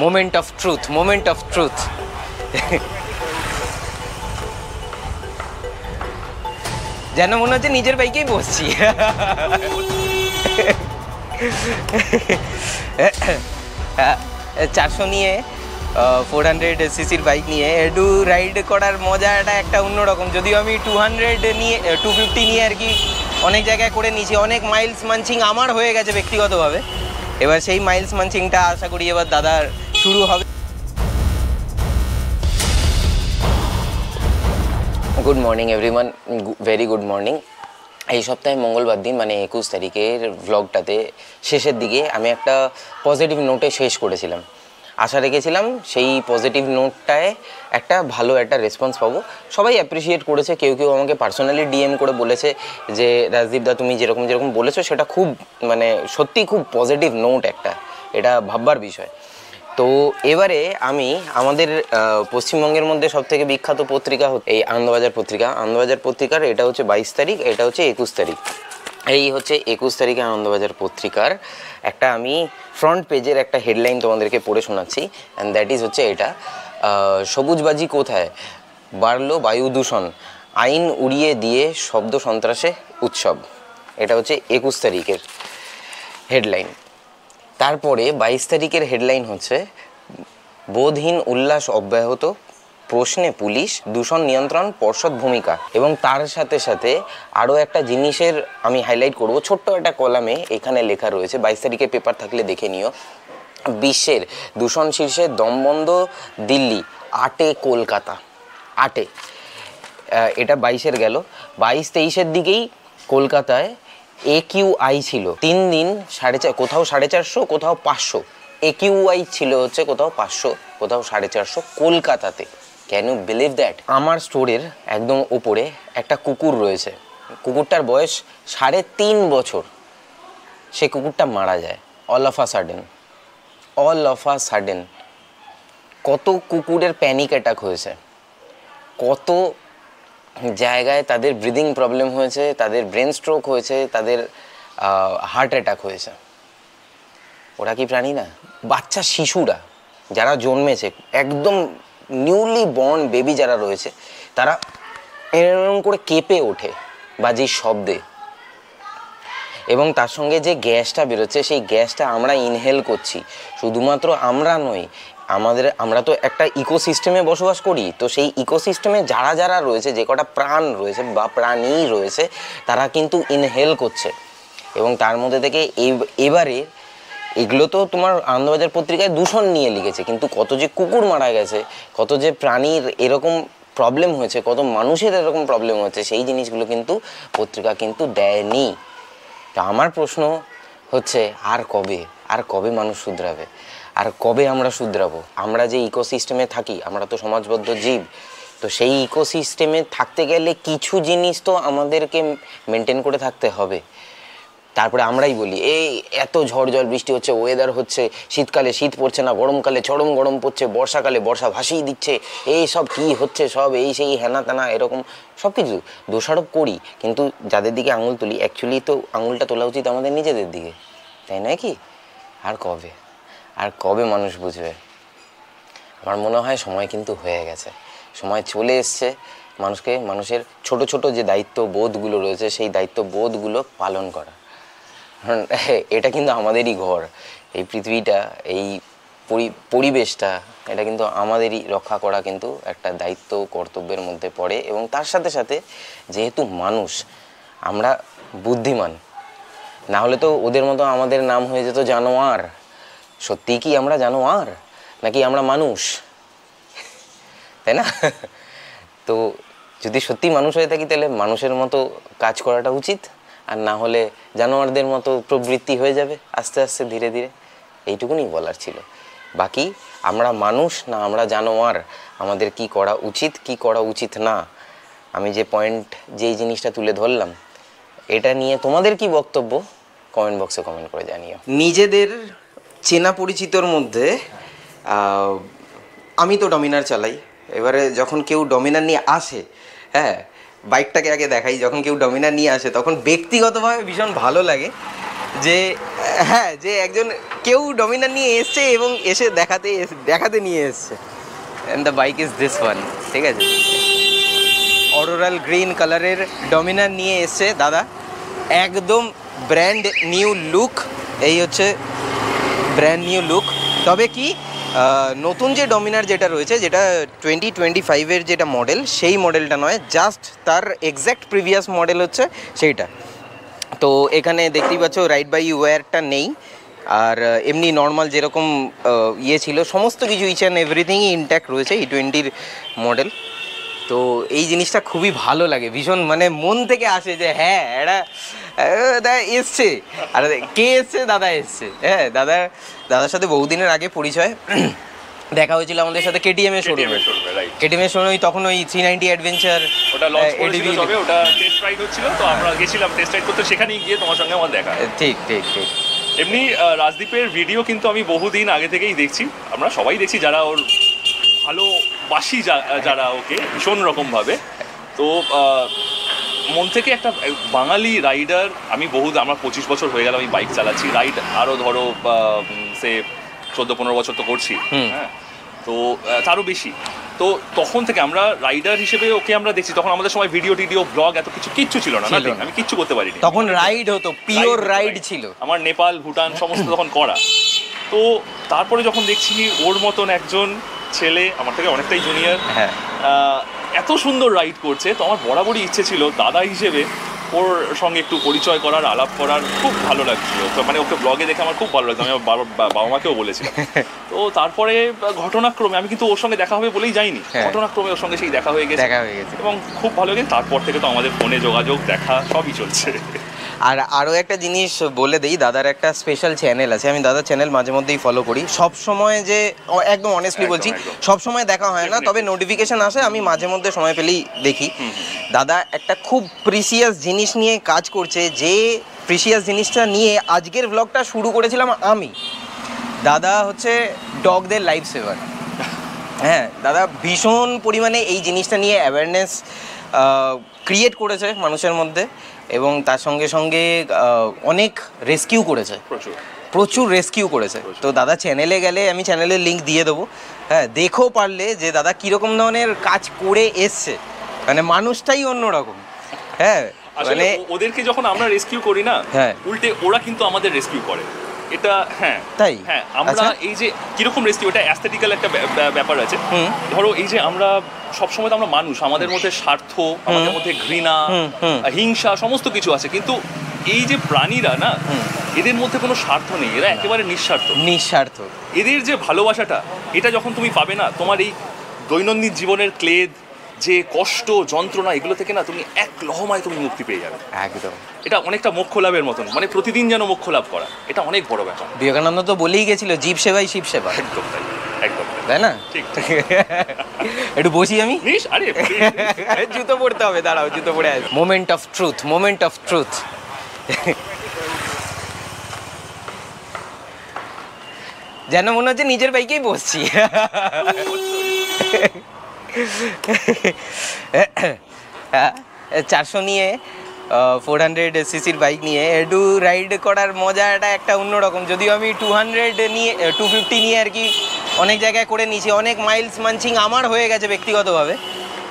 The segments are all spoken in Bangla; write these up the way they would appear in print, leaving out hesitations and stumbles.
Moment of truth, moment of truth. যেন মনে হচ্ছে নিজের বাইকেই বসছি। 400 নিয়ে 400 সিসির বাইক নিয়ে একটু রাইড করার মজাটা একটা অন্যরকম। যদিও আমি 200 নিয়ে 250 নিয়ে আর কি অনেক জায়গায় করে নিয়েছি, অনেক মাইলস মানচিং আমার হয়ে গেছে ব্যক্তিগতভাবে। এবার সেই মাইলস মানচিংটা আশা করি এবার দাদার শুরু হবে। Good morning everyone, very good morning. এই সপ্তাহে মঙ্গলবার দিন মানে 21 তারিখের ভ্লগটাতে শেষের দিকে আমি একটা পজিটিভ নোটে শেষ করেছিলাম। আশা রেখেছিলাম সেই পজিটিভ নোটটায় একটা ভালো একটা রেসপন্স পাবো। সবাই অ্যাপ্রিসিয়েট করেছে, কেউ কেউ আমাকে পার্সোনালি ডিএম করে বলেছে যে রাজদীপদা তুমি যেরকম বলেছো সেটা খুব মানে সত্যি খুব পজিটিভ নোট একটা, এটা ভাববার বিষয়। তো এবারে আমি আমাদের পশ্চিমবঙ্গের মধ্যে সবথেকে বিখ্যাত পত্রিকা এই আনন্দবাজার পত্রিকা। আনন্দবাজার পত্রিকার এটা হচ্ছে 22 তারিখ, এটা হচ্ছে 21 তারিখ। এই হচ্ছে 21 তারিখে আনন্দবাজার পত্রিকার একটা আমি ফ্রন্ট পেজের একটা হেডলাইন তোমাদেরকে পড়ে শোনাচ্ছি, অ্যান্ড দ্যাট ইজ হচ্ছে এটা, সবুজবাজি কোথায়, বাড়লো বায়ু দূষণ, আইন উড়িয়ে দিয়ে শব্দ সন্ত্রাসে উৎসব। এটা হচ্ছে 21 তারিখের হেডলাইন। তারপরে 22 তারিখের হেডলাইন হচ্ছে বোধহীন উল্লাস অব্যাহত, প্রশ্নে পুলিশ, দূষণ নিয়ন্ত্রণ পর্ষদ ভূমিকা। এবং তার সাথে সাথে আরও একটা জিনিসের আমি হাইলাইট করব, ছোট্ট একটা কলামে এখানে লেখা রয়েছে, 22 তারিখের পেপার থাকলে দেখে নিও। বিশ্বের দূষণ শীর্ষে দমবন্ধ দিল্লি, 8-এ কলকাতা, 8-এ। এটা 22-এর গেল। 22-23-এর দিকেই কলকাতায় AQI ছিল 3 দিন 4.5, কোথাও 450, কোথাও 500। AQI ছিল হচ্ছে কোথাও 500, কোথাও 450 কলকাতাতে। Can you believe that? আমার স্টোরের একদম ওপরে একটা কুকুর রয়েছে, কুকুরটার বয়স 3.5 বছর। সে কুকুরটা মারা যায় অল অফ আ সাডেন। কত কুকুরের প্যানিক অ্যাটাক হয়েছে, কত জায়গায় তাদের ব্রিদিং প্রবলেম হয়েছে, তাদের ব্রেন স্ট্রোক হয়েছে, তাদের হার্ট অ্যাটাক হয়েছে। ওরা কি প্রাণী না? বাচ্চা শিশুরা যারা জন্মেছে, একদম নিউলি বর্ন বেবি যারা রয়েছে, তারা এরকম করে কেঁপে ওঠে বাজির শব্দে। এবং তার সঙ্গে যে গ্যাসটা বেরোচ্ছে, সেই গ্যাসটা আমরা ইনহেল করছি। শুধুমাত্র আমরা নই, আমরা তো একটা ইকোসিস্টেমে বসবাস করি। তো সেই ইকোসিস্টেমে যারা যারা রয়েছে, যে কটা প্রাণ রয়েছে বা প্রাণী রয়েছে, তারা কিন্তু ইনহেল করছে। এবং তার মধ্যে থেকে এবারে এগুলো তো তোমার আনন্দবাজার পত্রিকায় দূষণ নিয়ে লিখেছে, কিন্তু কত যে কুকুর মারা গেছে, কত যে প্রাণীর এরকম প্রবলেম হয়েছে, কত মানুষের এরকম প্রবলেম হয়েছে, সেই জিনিসগুলো কিন্তু পত্রিকা কিন্তু দেয়নি। তা আমার প্রশ্ন হচ্ছে, আর কবে মানুষ শুধরাবে, আর কবে আমরা শুধরাবো? আমরা যে ইকোসিস্টেমে থাকি, আমরা তো সমাজবদ্ধ জীব। তো সেই ইকোসিস্টেমে থাকতে গেলে কিছু জিনিস তো আমাদেরকে মেনটেন করে থাকতে হবে। তারপরে আমরাই বলি এই এত ঝড় জল বৃষ্টি হচ্ছে, ওয়েদার হচ্ছে, শীতকালে শীত পড়ছে না, গরমকালে চরম গরম পড়ছে, বর্ষাকালে বর্ষা ভাসিয়ে দিচ্ছে, এই সব কী হচ্ছে, সব এই সেই হেনা তেনা এরকম সব কিছু দোষারোপ করি। কিন্তু যাদের দিকে আঙুল তুলি, অ্যাকচুয়ালি তো আঙুলটা তোলা উচিত আমাদের নিজেদের দিকে, তাই নয় কি? আর কবে মানুষ বুঝবে? আমার মনে হয় সময় কিন্তু হয়ে গেছে, সময় চলে এসছে মানুষের ছোট ছোট যে দায়িত্ববোধগুলো রয়েছে, সেই দায়িত্ববোধগুলো পালন করা। এটা কিন্তু আমাদেরই ঘর, এই পৃথিবীটা, এই পরিবেশটা, এটা কিন্তু আমাদেরই রক্ষা করা কিন্তু একটা দায়িত্ব কর্তব্যের মধ্যে পড়ে। এবং তার সাথে সাথে যেহেতু মানুষ, আমরা বুদ্ধিমান, না হলে তো ওদের মতো আমাদের নাম হয়ে যেত জানোয়ার। সত্যিই কি আমরা জানোয়ার নাকি আমরা মানুষ? তাই না? তো যদি সত্যি মানুষ হয়ে থাকি, তাহলে মানুষের মতো কাজ করাটা উচিত, আর না হলে জানোয়ারদের মতো প্রবৃত্তি হয়ে যাবে আস্তে আস্তে ধীরে ধীরে। এইটুকুনি বলার ছিল। বাকি আমরা মানুষ না আমরা জানোয়ার, আমাদের কি করা উচিত কি করা উচিত না, আমি যে পয়েন্ট, যেই জিনিসটা তুলে ধরলাম, এটা নিয়ে তোমাদের কি বক্তব্য কমেন্ট বক্সে কমেন্ট করে জানিও। নিজেদের চেনা পরিচিতর মধ্যে আমি তো ডমিনার চালাই। এবারে যখন কেউ ডমিনার নিয়ে আসে, বাইকটাকে আগে দেখাই, যখন কেউ ডমিনার নিয়ে আসে তখন ব্যক্তিগতভাবে ভীষণ ভালো লাগে যে হ্যাঁ, যে একজন কেউ ডমিনার নিয়ে এসছে এবং এসে দেখাতে নিয়ে এসছে। And the bike is this one, ঠিক আছে। অরোরাল গ্রিন কালারের ডমিনার নিয়ে এসছে দাদা, একদম ব্র্যান্ড নিউ লুক। এই হচ্ছে ব্র্যান্ড নিউ লুক। তবে কি নতুন যে ডমিনার যেটা রয়েছে, যেটা 2025-এর যেটা মডেল, সেই মডেলটা নয়, জাস্ট তার এক্স্যাক্ট প্রিভিয়াস মডেল হচ্ছে সেইটা। তো এখানে দেখতেই পাচ্ছ রাইড বাই ওয়্যারটা নেই, আর এমনি নর্মাল যেরকম ইয়ে ছিল সমস্ত কিছু ইচ অ্যান্ড এভরিথিংই ইনট্যাক্ট রয়েছে E20-র মডেল। তো এই জিনিসটা খুবই ভালো লাগে, ভীষণ মানে মন থেকে আসে যে হ্যাঁ এটা দাদা এসছে। আর কে এসছে? দাদা এসছে। হ্যাঁ, দাদার সাথে বহুদিনের আগে পরিচয়, দেখা হয়েছিল আমাদের সাথে KTM এর শোরুমে। KTM এর শোরুমে তখন ওই 390 অ্যাডভেঞ্চার ওটা লঞ্চ করেছিল, তবে ওটা টেস্ট রাইড হচ্ছিল, তো আমরা গেছিলাম টেস্ট রাইড করতে, সেখানেই গিয়ে তোমার সঙ্গে আমার দেখা। ঠিক। এমনি রাজদীপের ভিডিও কিন্তু আমি বহুদিন আগে থেকেই দেখছি, আমরা সবাই দেখছি যারা ওর ভালোবাসি, যারা ওকে ভীষণ রকমভাবে। তো মন থেকে একটা বাঙালি রাইডার, আমরা 25 বছর হয়ে গেল আমি বাইক চালাচ্ছি, রাইড আরও ধরো সে 14-15 বছর তো করছি, হ্যাঁ, তো তারও বেশি। তো তখন থেকে আমরা রাইডার হিসেবে ওকে আমরা দেখছি। তখন আমাদের সময় ভিডিও ব্লগ এত কিচ্ছু ছিল না, আমি কিচ্ছু করতে পারিনি তখন। রাইড হতো, পিওর রাইড ছিল আমার, নেপাল ভুটান সমস্ত তখন করা। তো তারপরে যখন দেখছি ওর মতন একজন ছেলে, আমার থেকে অনেকটাই জুনিয়র, এত সুন্দর রাইড করছে, তো আমার বরাবরই ইচ্ছে ছিল দাদা হিসেবে ওর সঙ্গে একটু পরিচয় করার, আলাপ করার। খুব ভালো লাগছিল, মানে ওকে ব্লগে দেখে আমার খুব ভালো লাগতো, আমি বাবা মাকেও বলেছিলাম। তো তারপরে ঘটনাক্রমে, আমি কিন্তু ওর সঙ্গে দেখা হবে বলেই যাইনি, ঘটনাক্রমে ওর সঙ্গে সেই দেখা হয়ে গেছে এবং খুব ভালো লাগে। তারপর থেকে তো আমাদের ফোনে যোগাযোগ, দেখা সবই চলছে। আর আরও একটা জিনিস বলে দিই, দাদার একটা স্পেশাল চ্যানেল আছে, আমি দাদার চ্যানেল মাঝে মধ্যেই ফলো করি। সব সময় যে একদম অনেস্টলি বলছি, সব সময় দেখা হয় না, তবে নোটিফিকেশান আসে, আমি মাঝে মধ্যে সময় পেলেই দেখি। দাদা একটা খুব প্রিসিয়াস জিনিস নিয়ে কাজ করছে, যে প্রিসিয়াস জিনিসটা নিয়ে আজকের ব্লগটা শুরু করেছিলাম আমি। দাদা হচ্ছে ডগদের লাইফ সেভার। হ্যাঁ, দাদা ভীষণ পরিমাণে এই জিনিসটা নিয়ে অ্যাওয়ারনেস ক্রিয়েট করেছে মানুষের মধ্যে, এবং তার সঙ্গে সঙ্গে অনেক রেস্কিউ করেছে, প্রচুর রেস্কিউ করেছে। তো দাদা চ্যানেলে গেলে আমি চ্যানেলের লিঙ্ক দিয়ে দেবো, হ্যাঁ, দেখো পারলে যে দাদা কীরকম ধরনের কাজ করে এসছে, মানে মানুষটাই অন্যরকম। হ্যাঁ, মানে ওদেরকে যখন আমরা রেস্কিউ করি না, উল্টে ওরা কিন্তু আমাদের রেস্কিউ করে। এটা তাই। হ্যাঁ, আমরা এই যে কিরকম রেস্কিউ, এটা অ্যাস্থেটিক্যাল একটা ব্যাপার আছে। ধরো এই যে আমরা সবসময় তো আমরা মানুষ, আমাদের মধ্যে স্বার্থ, আমাদের মধ্যে ঘৃণা, হিংসা সমস্ত কিছু আছে, কিন্তু এই যে প্রাণীরা না, এদের মধ্যে কোনো স্বার্থ নেই, এরা একেবারে নিঃস্বার্থ। এদের যে ভালোবাসাটা, এটা যখন তুমি পাবে না, তোমার এই দৈনন্দিন জীবনের ক্লেদ, যে কষ্ট যন্ত্রণা, এগুলো থেকে না তুমি এক লহমায় তুমি মুক্তি পেয়ে যাবে। একদম, এটা অনেকটা মোক্ষ লাভের মতন, মানে প্রতিদিন যেন মোক্ষ লাভ করা, এটা অনেক বড় ব্যাপার। বিবেকানন্দ তো বলেই গেছিল, জীব সেবাই শিব সেবা। একদম তাই, একদম তাই না? ঠিক। একটু বসি আমি, আরে জুতো পড়তে হবে, দাঁড়াও জুতো পরে আসি। Moment of truth. যেন মনে হচ্ছে নিজের বাইকেই বসছি। 400 নিয়ে 400cc বাইক নিয়ে একটু রাইড করার মজাটা একটা অন্যরকম। যদিও আমি 250 নিয়ে আর কি অনেক জায়গায় করে নিয়েছি, অনেক মাইলস মাঞ্চিং আমার হয়ে গেছে ব্যক্তিগতভাবে।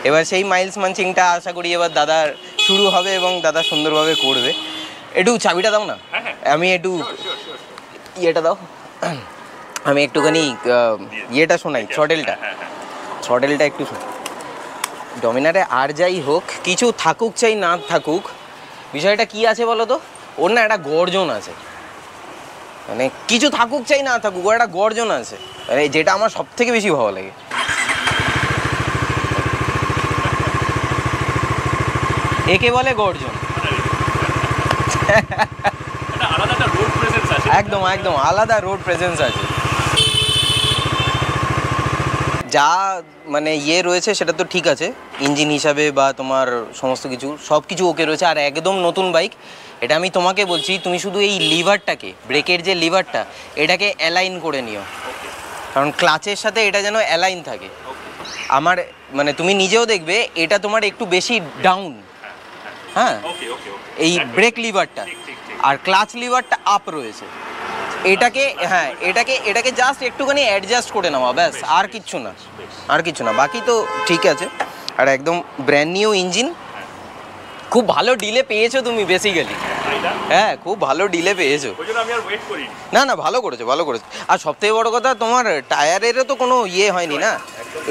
এবার সেই মাইলস মাঞ্চিংটা আশা করি এবার দাদার শুরু হবে এবং দাদা সুন্দরভাবে করবে। একটু চাবিটা দাও না, আমি একটু ইয়েটা দাও, আমি একটুখানি ইয়েটা শোনাই, থ্রটেলটা একটু শোনাই। ডমিনারে আর যাই হোক, কিছু থাকুক চাই না থাকুক, বিষয়টা কি আছে বলো তো, ওর না একটা গর্জন আছে, মানে কিছু থাকুক চাই না থাকুক ওর একটা গর্জন আছে, মানে যেটা আমার সব থেকে বেশি ভালো লাগে। একে বলে গর্জন। একদম আলাদা রোড প্রেজেন্স আছে। যা মানে ইয়ে রয়েছে সেটা তো ঠিক আছে, ইঞ্জিন হিসাবে বা তোমার সমস্ত কিছু সব কিছু ওকে রয়েছে, আর একদম নতুন বাইক। এটা আমি তোমাকে বলছি, তুমি শুধু এই লিভারটাকে, ব্রেকের যে লিভারটা, এটাকে অ্যালাইন করে নিও, কারণ ক্লাচের সাথে এটা যেন অ্যালাইন থাকে। আমার মানে তুমি নিজেও দেখবে এটা তোমার একটু বেশি ডাউন, হ্যাঁ, এই ব্রেক লিভারটা আর ক্লাচ লিভারটা আপ রয়েছে। এটাকে হ্যাঁ এটাকে জাস্ট একটুখানি অ্যাডজাস্ট করে নেওয়া, ব্যাস, আর কিচ্ছু না, আর কিছু না, বাকি তো ঠিক আছে। আর একদম ব্র্যান্ড নিউ ইঞ্জিন। খুব ভালো ডিলে পেয়েছো তুমি বেসিক্যালি, হ্যাঁ খুব ভালো ডিলে পেয়েছো। না না, ভালো করেছো, ভালো করেছো। আর সবথেকে বড় কথা, তোমার টায়ারেরও তো কোনো ইয়ে হয়নি না।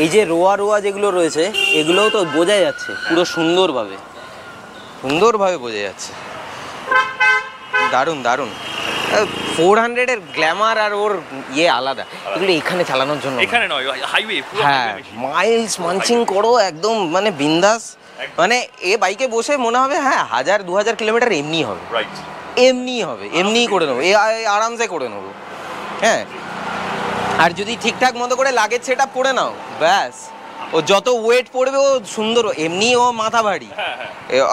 এই যে রোয়া রোয়া যেগুলো রয়েছে এগুলোও তো বোঝা যাচ্ছে পুরো সুন্দরভাবে, সুন্দরভাবে বোঝা যাচ্ছে। দারুণ দারুণ। 400-এর গ্ল্যামার আর ওর ইয়ে আলাদা, এগুলো এখানে চালানোর জন্য, এখানে নয়, হাইওয়ে। হ্যাঁ, মাইলস মানচিং করো একদম, মানে বিন্দাস। মানে এ বাইকে বসে মনে হবে হ্যাঁ 1000-2000 কিলোমিটার এমনি হবে, এমনি হবে, এমনিই করে নেবো, আরামসে করে নেবো। হ্যাঁ, আর যদি ঠিকঠাক মতো করে লাগেজ সেট আপ করে নাও, ব্যাস, ও যত ওয়েট পড়বে ও সুন্দর, এমনি ও মাথা ভারী,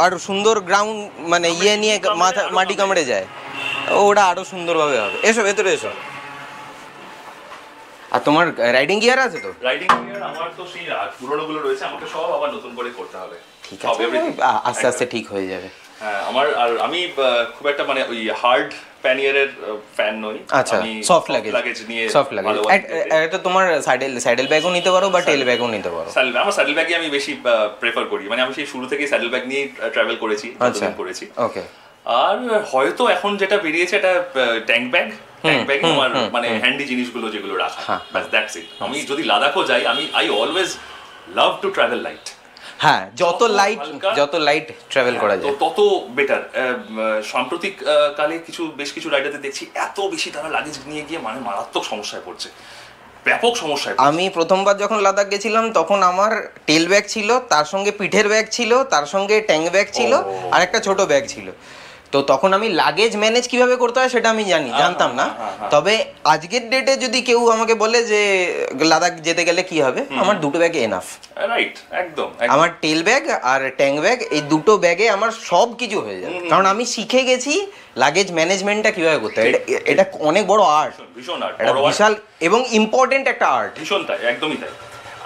আর সুন্দর গ্রাউন্ড মানে ইয়ে নিয়ে মাথা মাটি কামড়ে যায়, ওটা আরো সুন্দরভাবে হবে। এসো ভেতরে এসো। আর তোমার রাইডিং গিয়ার আছে তো? রাইডিং গিয়ার আমার তো সেই পুরোনোগুলো রয়েছে, আমাকে সব আবার নতুন করে করতে হবে। ঠিক আছে, আস্তে আস্তে ঠিক হয়ে যাবে। হ্যাঁ, আমি খুব একটা মানে ওই হার্ড প্যানিয়ারের ফ্যান নই। আচ্ছা, সফট লাগেজ নিয়ে, সফট লাগেজ। এটা তোমার স্যাডেল ব্যাগও নিতে পারো বা টেল ব্যাগও নিতে পারো। আমার স্যাডেল ব্যাগই আমি বেশি প্রেফার করি, মানে আমি সেই শুরু থেকে স্যাডেল ব্যাগ নিয়ে ট্রাভেল করেছি, যতদিন করেছি। ওকে। আর হয়তো এখন যেটা বেরিয়েছে এটা ট্যাঙ্ক ব্যাগ আমার মানে হ্যান্ডি জিনিসগুলো যেগুলো রাখা, বাস দ্যাটস ইট। আমি যদি লাদাখও যাই, I always love to travel light. হ্যাঁ, যত লাইট ট্রাভেল করা যায় তত বেটার। সাম্প্রতিক কালে বেশ কিছু রাইডারদের দেখছি এত বেশি তারা লাগেজ নিয়ে গিয়ে মানে মারাত্মক সমস্যায় পড়ছে, ব্যাপক সমস্যায়। আমি প্রথমবার যখন লাদাখ গেছিলাম তখন আমার টেল ব্যাগ ছিল, তার সঙ্গে পিঠের ব্যাগ ছিল, তার সঙ্গে ট্যাঙ্ক ব্যাগ ছিল, আর একটা ছোট ব্যাগ ছিল। তো তখন আমি লাগেজ ম্যানেজ কিভাবে করতে হয় সেটা আমি জানতাম না। তবে আজকের ডেটে যদি কেউ আমাকে বলে যে লাদাখ যেতে গেলে কি হবে, আমার দুটো ব্যাগে এনাফ। রাইট, একদম। আমার টেল ব্যাগ আর ট্যাঙ্ক ব্যাগ, এই দুটো ব্যাগে আমার সব কিছু হয়ে যাবে, কারণ আমি শিখে গেছি লাগেজ ম্যানেজমেন্টটা কিভাবে করতে হয়। এটা অনেক বড় আর্ট, ভীষণ আর্ট, এটা বিশাল এবং ইম্পর্টেন্ট একটা আর্ট। ভীষণ তাই, একদমই তাই।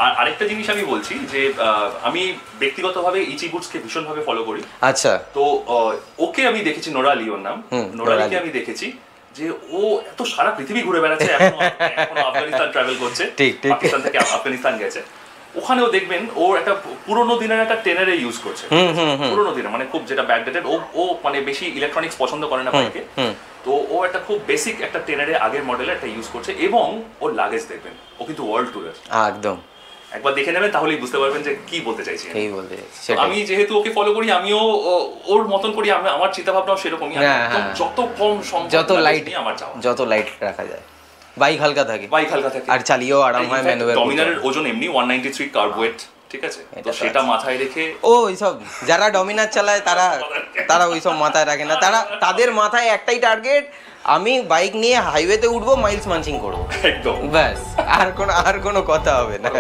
আর আরেকটা জিনিস আমি বলছি যে আমি ব্যক্তিগতভাবে ইচি বুটসকে ভীষণভাবে ফলো করি। আচ্ছা। তো ওকে আমি দেখেছি, নোরা লিওর নাম, নোরালিকে আমি দেখেছি যে ও এত সারা পৃথিবী ঘুরে বেড়াচ্ছে, এখনো আফগানিস্তান ট্রাভেল করছে, পাকিস্তান থেকে আফগানিস্তান গেছে। ওখানেও দেখবেন ও একটা পুরোনো দিনের একটা টেনারে ইউজ করছে, পুরোনো দিনের, মানে খুব যেটা ব্যাকডেটেড। ও মানে বেশি ইলেকট্রনিক্স পছন্দ করে না বাইকে, তো ও একটা খুব বেসিক একটা টেনারে আগের মডেলের একটা ইউজ করছে, এবং ওর লাগেজ দেখবেন, ও কিন্তু ওয়ার্ল্ড ট্যুরের। একদম, একবার দেখে নেবেন তাহলেই বুঝতে পারবেন যে কি বলতে চাইছি। আমি যেহেতু ওকে ফলো করি, আমিও ওর মতন করি, আমার চিন্তা ভাবনাও সেরকমই, যত কম যত লাইট রাখা যায়, বাইক হালকা থাকে, আর চালিয়েও আরাম হয়। ম্যানুয়াল ডমিনারের ওজন এমনি 193 কার্ব ওয়েট, ঠিক আছে, তো সেটা মাথায় রেখে ওইসব যারা ডমিনার চালায় তারা ওইসব মাথায় রাখে না। তাদের মাথায় একটাই টার্গেট, আমি বাইক নিয়ে হাইওয়েতে উঠবো, মাইলস মানচিং করবো, একদম, ব্যাস, আর কোনো কথা হবে না।